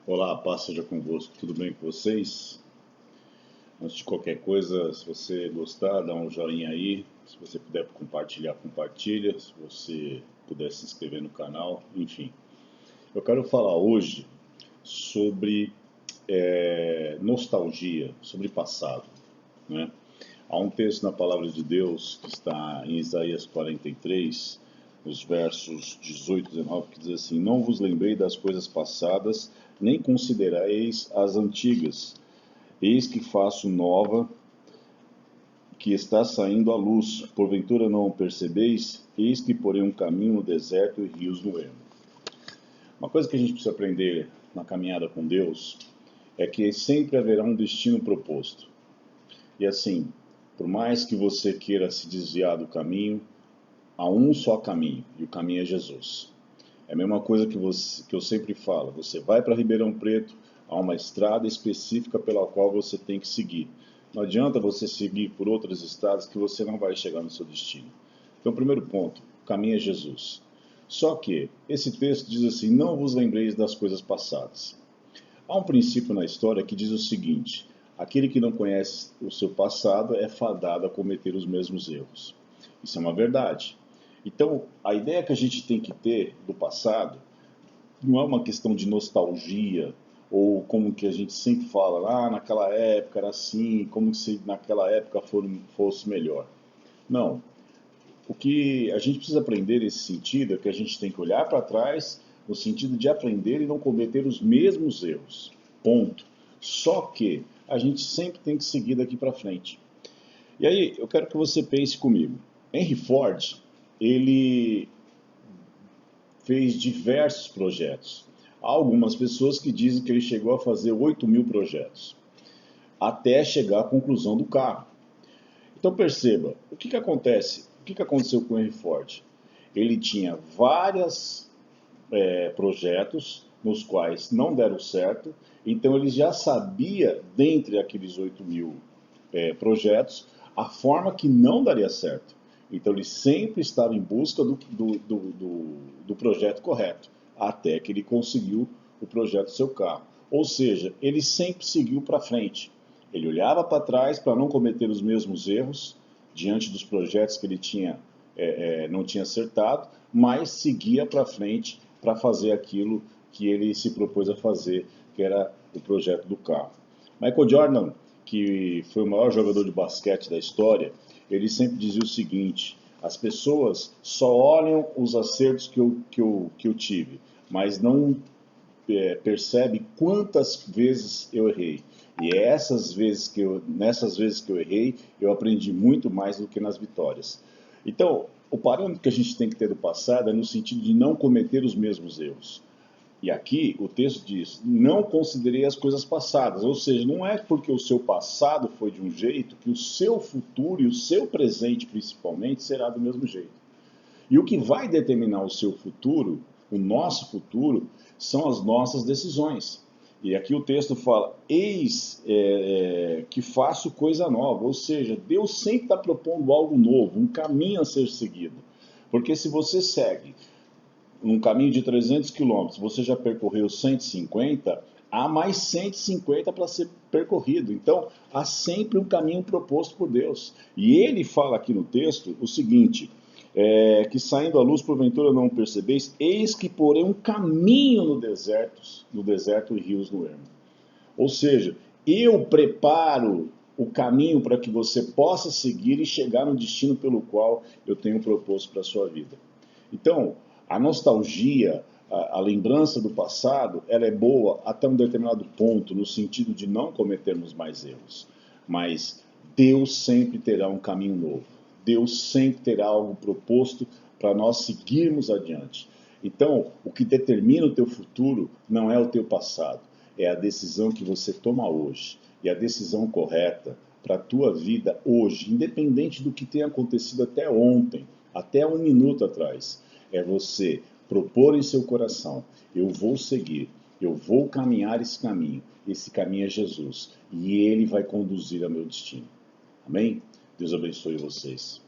Olá, a paz seja convosco, tudo bem com vocês? Antes de qualquer coisa, se você gostar, dá um joinha aí. Se você puder compartilhar, compartilha. Se você puder se inscrever no canal, enfim. Eu quero falar hoje sobre nostalgia, sobre passado, né? Há um texto na Palavra de Deus que está em Isaías 43, nos versos 18 e 19, que diz assim: Não vos lembrei das coisas passadas, nem considereis as antigas. Eis que faço nova, que está saindo à luz. Porventura não o percebeis? Eis que porei um caminho no deserto e rios no ermo. Uma coisa que a gente precisa aprender na caminhada com Deus é que sempre haverá um destino proposto. E assim, por mais que você queira se desviar do caminho, há um só caminho, e o caminho é Jesus. É a mesma coisa que eu sempre falo: você vai para Ribeirão Preto, há uma estrada específica pela qual você tem que seguir. Não adianta você seguir por outras estradas que você não vai chegar no seu destino. Então, primeiro ponto, o caminho é Jesus. Só que esse texto diz assim: não vos lembreis das coisas passadas. Há um princípio na história que diz o seguinte: aquele que não conhece o seu passado é fadado a cometer os mesmos erros. Isso é uma verdade. Então, a ideia que a gente tem que ter do passado não é uma questão de nostalgia, ou como que a gente sempre fala, naquela época era assim, como se naquela época fosse melhor. Não. O que a gente precisa aprender nesse sentido é que a gente tem que olhar para trás no sentido de aprender e não cometer os mesmos erros. Ponto. Só que a gente sempre tem que seguir daqui para frente. E aí, eu quero que você pense comigo. Henry Ford, ele fez diversos projetos. Há algumas pessoas que dizem que ele chegou a fazer 8.000 projetos, até chegar à conclusão do carro. Então perceba, o que acontece? O que aconteceu com o Henry Ford? Ele tinha vários projetos nos quais não deram certo, então ele já sabia, dentre aqueles 8.000 projetos, a forma que não daria certo. Então ele sempre estava em busca do projeto correto, até que ele conseguiu o projeto do seu carro. Ou seja, ele sempre seguiu para frente. Ele olhava para trás para não cometer os mesmos erros diante dos projetos que ele não tinha acertado, mas seguia para frente para fazer aquilo que ele se propôs a fazer, que era o projeto do carro. Michael Jordan, que foi o maior jogador de basquete da história, ele sempre dizia o seguinte: as pessoas só olham os acertos que eu tive, mas não percebe quantas vezes eu errei. E é nessas vezes que eu errei, eu aprendi muito mais do que nas vitórias. Então, o parâmetro que a gente tem que ter do passado é no sentido de não cometer os mesmos erros. E aqui o texto diz: não considerei as coisas passadas. Ou seja, não é porque o seu passado foi de um jeito que o seu futuro e o seu presente, principalmente, será do mesmo jeito. E o que vai determinar o seu futuro, o nosso futuro, são as nossas decisões. E aqui o texto fala: eis que faço coisa nova. Ou seja, Deus sempre está propondo algo novo, um caminho a ser seguido. Porque se você segue num caminho de 300 quilômetros, você já percorreu 150, há mais 150 para ser percorrido. Então, há sempre um caminho proposto por Deus. E ele fala aqui no texto o seguinte: que saindo à luz porventura não percebeis, eis que porém um caminho no deserto e rios no ermo. Ou seja, eu preparo o caminho para que você possa seguir e chegar no destino pelo qual eu tenho proposto para a sua vida. Então, a nostalgia, a lembrança do passado, ela é boa até um determinado ponto, no sentido de não cometermos mais erros. Mas Deus sempre terá um caminho novo. Deus sempre terá algo proposto para nós seguirmos adiante. Então, o que determina o teu futuro não é o teu passado, é a decisão que você toma hoje. E a decisão correta para a tua vida hoje, independente do que tenha acontecido até ontem, até um minuto atrás, é você propor em seu coração: eu vou seguir, eu vou caminhar esse caminho é Jesus, e Ele vai conduzir ao meu destino. Amém? Deus abençoe vocês.